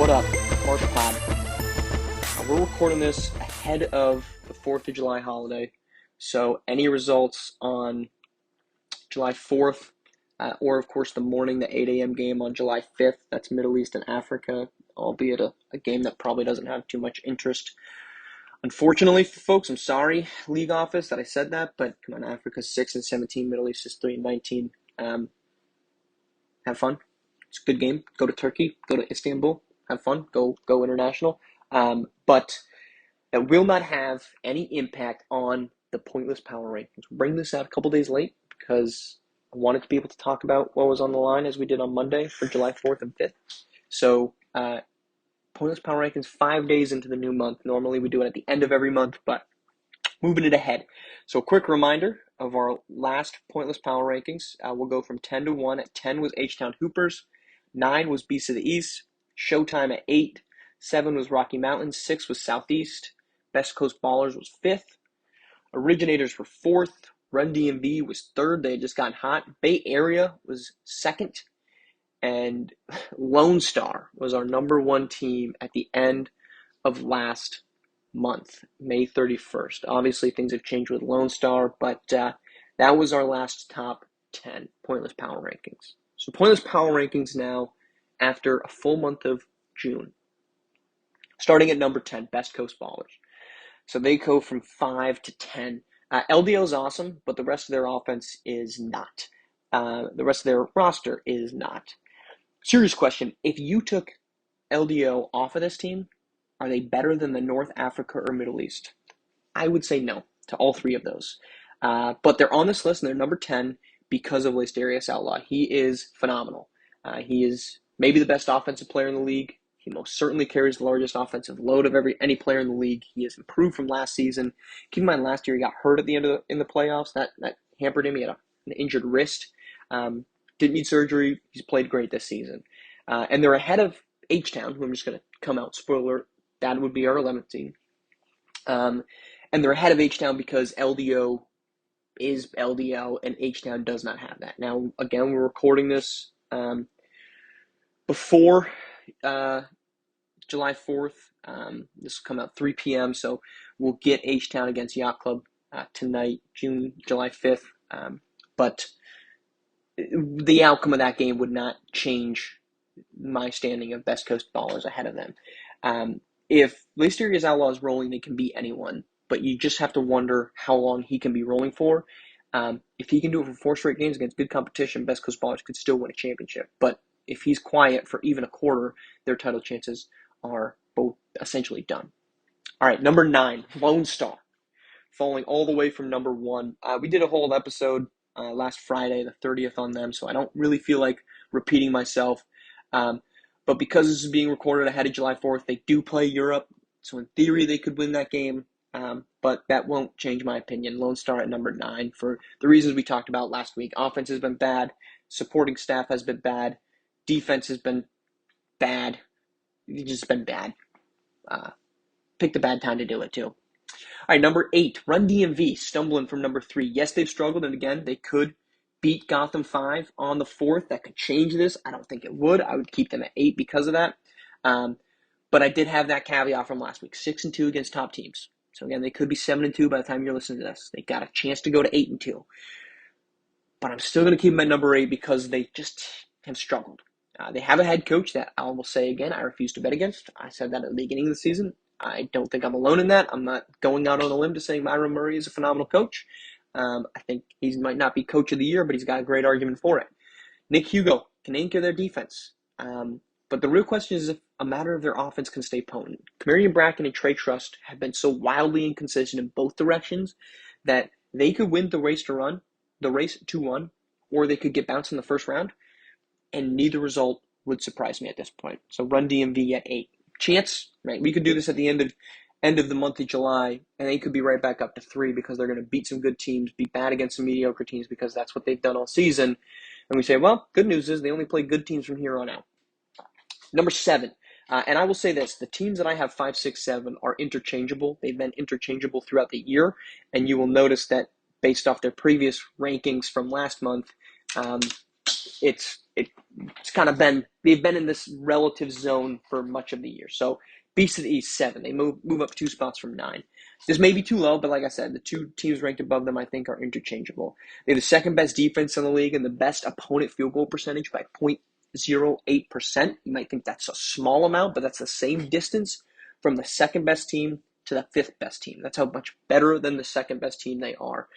What up, Marsh Pod? We're recording this ahead of the 4th of July holiday, so any results on July 4th, or of course the morning, the 8 a.m. game on July 5th, that's Middle East and Africa, albeit a game that probably doesn't have too much interest. Unfortunately for folks, I'm sorry, league office, that I said that, but come on, Africa's 6-17, Middle East is 3-19. Have fun. It's a good game. Go to Turkey, go to Istanbul, have fun, go international. But that will not have any impact on the pointless power rankings. We'll bring this out a couple days late because I wanted to be able to talk about what was on the line as we did on Monday for July 4th and 5th. So pointless power rankings 5 days into the new month. Normally we do it at the end of every month, but moving it ahead. So a quick reminder of our last pointless power rankings. We'll go from 10 to 1. At 10 was H-Town Hoopers. 9 was Beasts of the East. Showtime at 8. 7 was Rocky Mountains. 6 was Southeast. Best Coast Ballers was 5th. Originators were 4th. Run DMV was 3rd. They had just gotten hot. Bay Area was 2nd. And Lone Star was our number 1 team at the end of last month, May 31st. Obviously, things have changed with Lone Star, but that was our last top 10 Pointless Power Rankings. So Pointless Power Rankings now after a full month of June. Starting at number 10, Best Coast Ballers. So they go from 5 to 10. LDO is awesome, but the rest of their offense is not. The rest of their roster is not. Serious question, if you took LDO off of this team, are they better than the North Africa or Middle East? I would say no to all three of those. But they're on this list and they're number 10 because of Lasterius Outlaw. He is phenomenal. He is maybe the best offensive player in the league. He most certainly carries the largest offensive load of any player in the league. He has improved from last season. Keep in mind, last year he got hurt at the end of in the playoffs. That hampered him. He had an injured wrist. Didn't need surgery. He's played great this season. And they're ahead of H-Town, who I'm just going to come out, spoiler, that would be our 11th team. And they're ahead of H-Town because LDO is LDO and H-Town does not have that. Now, again, we're recording this before July 4th. This will come out 3 p.m., so we'll get H-Town against Yacht Club tonight, July 5th. But the outcome of that game would not change my standing of Best Coast Ballers ahead of them. If Lasterius Outlaw is rolling, they can beat anyone, but you just have to wonder how long he can be rolling for. If he can do it for 4 straight games against good competition, Best Coast Ballers could still win a championship. But if he's quiet for even a quarter, their title chances are both essentially done. All right, number 9, Lone Star, falling all the way from number 1. We did a whole episode last Friday, the 30th, on them, so I don't really feel like repeating myself. But because this is being recorded ahead of July 4th, they do play Europe. So in theory, they could win that game. But that won't change my opinion. Lone Star at number 9 for the reasons we talked about last week. Offense has been bad. Supporting staff has been bad. Defense has been bad. It's just been bad. Picked a bad time to do it, too. All right, number 8, Run DMV, stumbling from number 3. Yes, they've struggled, and again, they could beat Gotham 5 on the 4th. That could change this. I don't think it would. I would keep them at 8 because of that. But I did have that caveat from last week. 6-2 against top teams. So again, they could be 7-2 by the time you're listening to this. They got a chance to go to 8-2. But I'm still going to keep them at number 8 because they just have struggled. They have a head coach that I will say again, I refuse to bet against. I said that at the beginning of the season. I don't think I'm alone in that. I'm not going out on a limb to say Myron Murray is a phenomenal coach. I think he might not be coach of the year, but he's got a great argument for it. Nick Hugo can anchor their defense. But the real question is if a matter of their offense can stay potent. Kamarian Bracken and Trey Trust have been so wildly inconsistent in both directions that they could win the race to 1, or they could get bounced in the first round, and neither result would surprise me at this point. So Run DMV at 8. Chance, right? We could do this at the end of the month of July, and they could be right back up to 3 because they're going to beat some good teams, be bad against some mediocre teams because that's what they've done all season. And we say, well, good news is they only play good teams from here on out. Number 7, and I will say this, the teams that I have 5, 6, 7 are interchangeable. They've been interchangeable throughout the year, and you will notice that based off their previous rankings from last month, it's kind of they've been in this relative zone for much of the year. So Beast of the East 7. They move up 2 spots from 9. This may be too low, but like I said, the two teams ranked above them I think are interchangeable. They have the second best defense in the league and the best opponent field goal percentage by 0.08%. You might think that's a small amount, but that's the same distance from the second best team to the fifth best team. That's how much better than the second best team they are.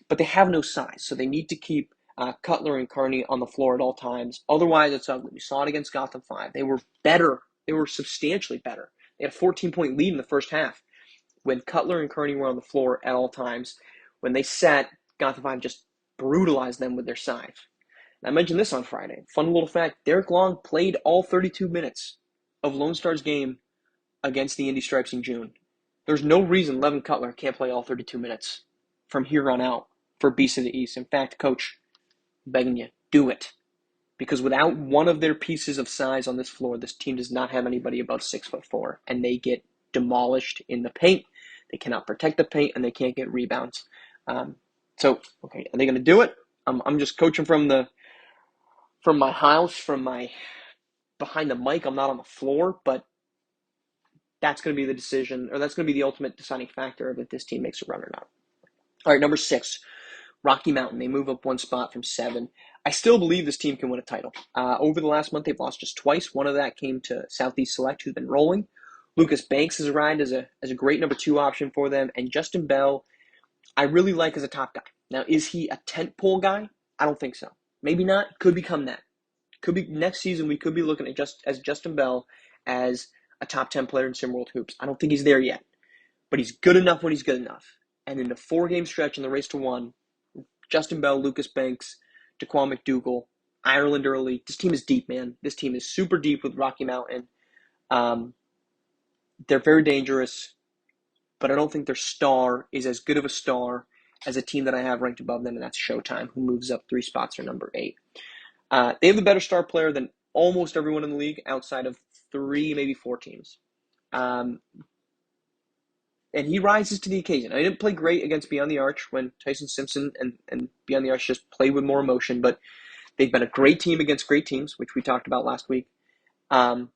But they have no size, so they need to keep Cutler and Kearney on the floor at all times. Otherwise, it's ugly. We saw it against Gotham 5. They were better. They were substantially better. They had a 14-point lead in the first half when Cutler and Kearney were on the floor at all times. When they sat, Gotham 5 just brutalized them with their size. And I mentioned this on Friday. Fun little fact, Derek Long played all 32 minutes of Lone Star's game against the Indy Stripes in June. There's no reason Levin Cutler can't play all 32 minutes from here on out for Beast of the East. In fact, Coach, I'm begging you, do it. Because without one of their pieces of size on this floor, this team does not have anybody above 6'4", and they get demolished in the paint. They cannot protect the paint, and they can't get rebounds. Okay, are they going to do it? I'm just coaching from my house, from my behind the mic. I'm not on the floor, but that's going to be the decision, or that's going to be the ultimate deciding factor of if this team makes a run or not. All right, number 6, Rocky Mountain. They move up 1 spot from 7. I still believe this team can win a title. Over the last month, they've lost just twice. One of that came to Southeast Select, who's been rolling. Lucas Banks has arrived as a great number 2 option for them. And Justin Bell, I really like as a top guy. Now, is he a tent pole guy? I don't think so. Maybe not. Could become that. Could be next season. We could be looking at Justin Bell as a top 10 player in SimWorld Hoops. I don't think he's there yet, but he's good enough when he's good enough. And in the 4-game stretch in the race to 1, Justin Bell, Lucas Banks, Daquan McDougal, Ireland early. This team is deep, man. This team is super deep with Rocky Mountain. They're very dangerous, but I don't think their star is as good of a star as a team that I have ranked above them, and that's Showtime, who moves up 3 spots for number 8. They have the better star player than almost everyone in the league outside of 3, maybe 4 teams. And he rises to the occasion. I didn't play great against Beyond the Arch when Tyson Simpson and Beyond the Arch just played with more emotion, but they've been a great team against great teams, which we talked about last week. And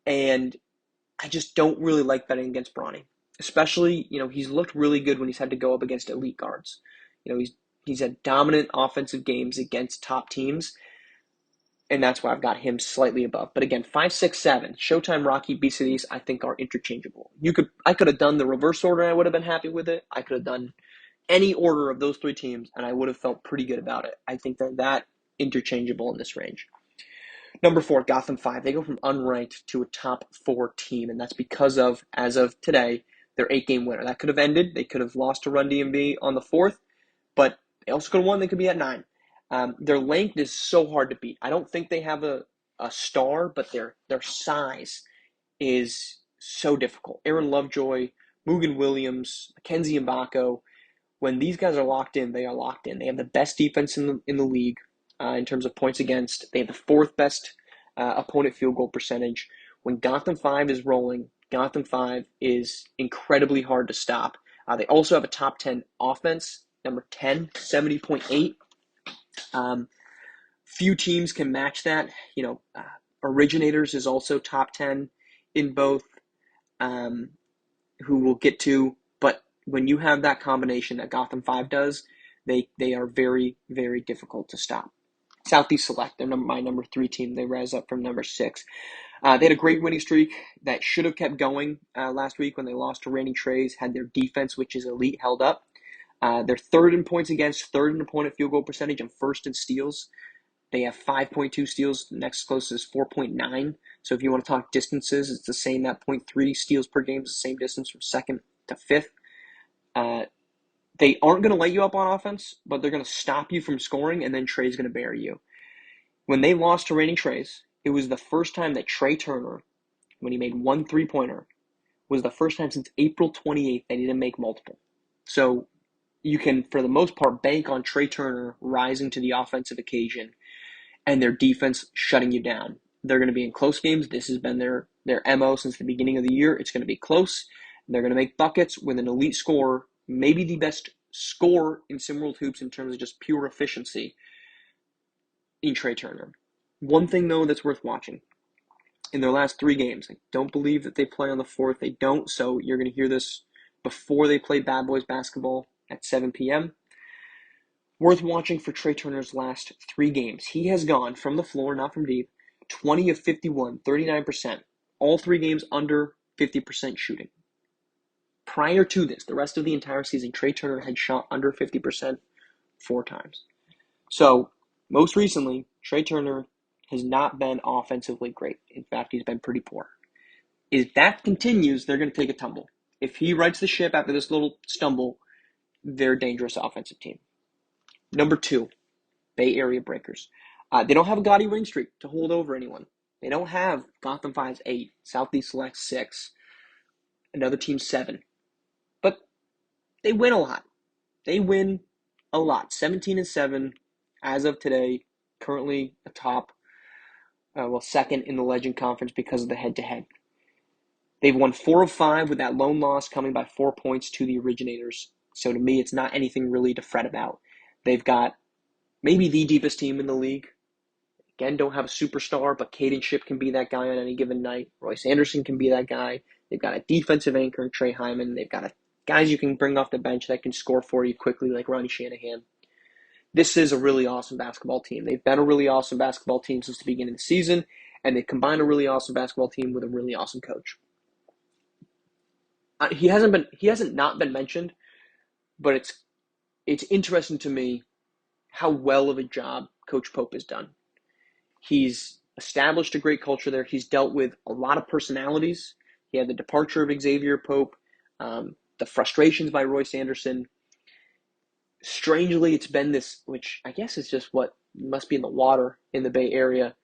I just don't really like betting against Bronny. Especially, he's looked really good when he's had to go up against elite guards. He's had dominant offensive games against top teams, and that's why I've got him slightly above. But again, 5, 6, 7, Showtime, Rocky, Beast of the East, I think are interchangeable. I could have done the reverse order and I would have been happy with it. I could have done any order of those 3 teams and I would have felt pretty good about it. I think they're that interchangeable in this range. Number 4, Gotham 5. They go from unranked to a top 4 team, and that's because of, as of today, their 8-game winner. That could have ended. They could have lost to Run DMV on the 4th, but they also could have won. They could be at 9. Their length is so hard to beat. I don't think they have a star, but their size is so difficult. Aaron Lovejoy, Mugen Williams, Mackenzie Mbako, when these guys are locked in, they are locked in. They have the best defense in the league in terms of points against. They have the 4th best opponent field goal percentage. When Gotham 5 is rolling, Gotham 5 is incredibly hard to stop. They also have a top 10 offense, number 10, 70.8. Few teams can match that. Originators is also top 10 in both, who we'll get to. But when you have that combination that Gotham 5 does, they are very, very difficult to stop. Southeast Select, they're my number 3 team. They rise up from number 6. They had a great winning streak that should have kept going last week when they lost to Rainy Trays, had their defense, which is elite, held up. They're 3rd in points against, 3rd in opponent field goal percentage, and 1st in steals. They have 5.2 steals. The next closest is 4.9. So if you want to talk distances, it's the same. That 0.3 steals per game is the same distance from 2nd to 5th. They aren't going to light you up on offense, but they're going to stop you from scoring, and then Trey's going to bury you. When they lost to Raining Trays, it was the first time that Trey Turner, when he made 1 3-pointer, was the first time since April 28th that he didn't make multiple. So you can, for the most part, bank on Trey Turner rising to the offensive occasion and their defense shutting you down. They're going to be in close games. This has been their MO since the beginning of the year. It's going to be close. They're going to make buckets with an elite scorer, maybe the best scorer in SimWorld Hoops in terms of just pure efficiency in Trey Turner. One thing, though, that's worth watching. In their last 3 games, I don't believe that they play on the 4th. They don't, so you're going to hear this before they play Bad Boys basketball at 7 p.m. Worth watching for Trey Turner's last 3 games. He has gone from the floor, not from deep, 20 of 51, 39%. All 3 games under 50% shooting. Prior to this, the rest of the entire season, Trey Turner had shot under 50% 4 times. So, most recently, Trey Turner has not been offensively great. In fact, he's been pretty poor. If that continues, they're going to take a tumble. If he rights the ship after this little stumble, they're a dangerous offensive team. Number 2, Bay Area Breakers. They don't have a gaudy win streak to hold over anyone. They don't have Gotham 5's 8, Southeast Select 6, another team 7. But they win a lot. They win a lot. 17-7 as of today, currently atop, second in the Legend Conference because of the head-to-head. They've won 4 of 5 with that lone loss coming by 4 points to the Originators. So to me, it's not anything really to fret about. They've got maybe the deepest team in the league. Again, don't have a superstar, but Caden Shipp can be that guy on any given night. Royce Anderson can be that guy. They've got a defensive anchor in Trey Hyman. They've got guys you can bring off the bench that can score for you quickly like Ronnie Shanahan. This is a really awesome basketball team. They've been a really awesome basketball team since the beginning of the season, and they combine a really awesome basketball team with a really awesome coach. He hasn't not been mentioned, but it's interesting to me how well of a job Coach Pope has done. He's established a great culture there. He's dealt with a lot of personalities. He had the departure of Xavier Pope, the frustrations by Royce Anderson. Strangely, it's been this, which I guess is just what must be in the water in the Bay Area.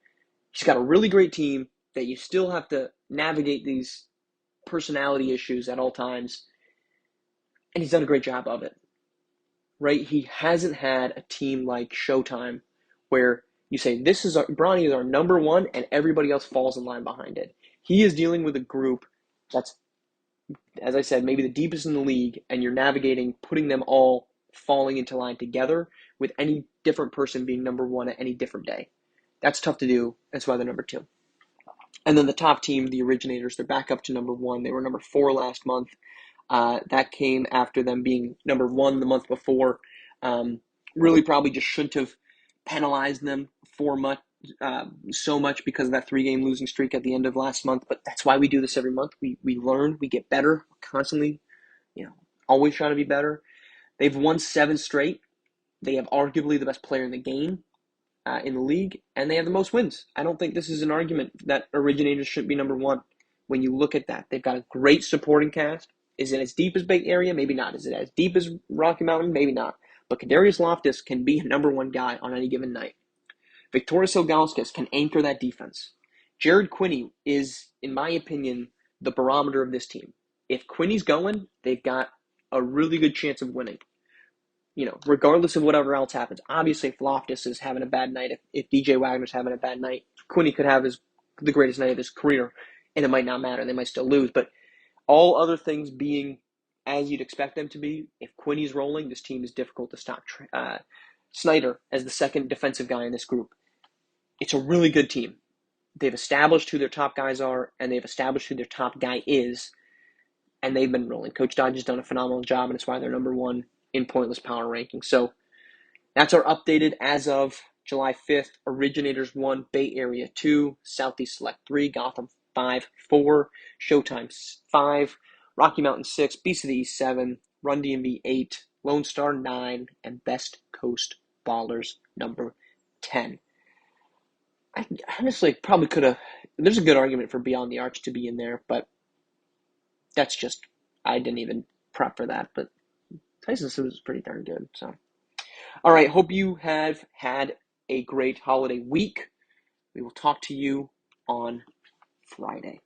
He's got a really great team that you still have to navigate these personality issues at all times, and he's done a great job of it. Right? He hasn't had a team like Showtime where you say, Bronny is our number 1, and everybody else falls in line behind it. He is dealing with a group that's, as I said, maybe the deepest in the league, and you're navigating, putting them all falling into line together with any different person being number 1 at any different day. That's tough to do. That's why they're number 2. And then the top team, the Originators, they're back up to number 1. They were number 4 last month. That came after them being number 1 the month before. Really probably just shouldn't have penalized them so much because of that 3-game losing streak at the end of last month. But that's why we do this every month. We learn, we get better, constantly, always trying to be better. They've won 7 straight. They have arguably the best player in the game in the league, and they have the most wins. I don't think this is an argument that Originators shouldn't be number 1. When you look at that, they've got a great supporting cast. Is it as deep as Bay Area? Maybe not. Is it as deep as Rocky Mountain? Maybe not. But Kadarius Loftus can be a number 1 guy on any given night. Victorious Ilgauskas can anchor that defense. Jared Quinney is, in my opinion, the barometer of this team. If Quinney's going, they've got a really good chance of winning. Regardless of whatever else happens. Obviously, if Loftus is having a bad night, if DJ Wagner's having a bad night, Quinney could have the greatest night of his career, and it might not matter. They might still lose. But all other things being as you'd expect them to be, if Quinney's rolling, this team is difficult to stop. Snyder as the second defensive guy in this group. It's a really good team. They've established who their top guys are, and they've established who their top guy is, and they've been rolling. Coach Dodge has done a phenomenal job, and it's why they're number 1 in pointless power ranking. So that's our updated as of July 5th. Originators 1, Bay Area 2, Southeast Select 3, Gotham 5, 4, Showtime 5, Rocky Mountain 6, Beast of the East 7, Run DMV 8, Lone Star 9, and Best Coast Ballers number 10. I honestly probably could have. There's a good argument for Beyond the Arch to be in there, but that's just, I didn't even prep for that. But Tyson Sims is pretty darn good. So, all right. Hope you have had a great holiday week. We will talk to you on Friday.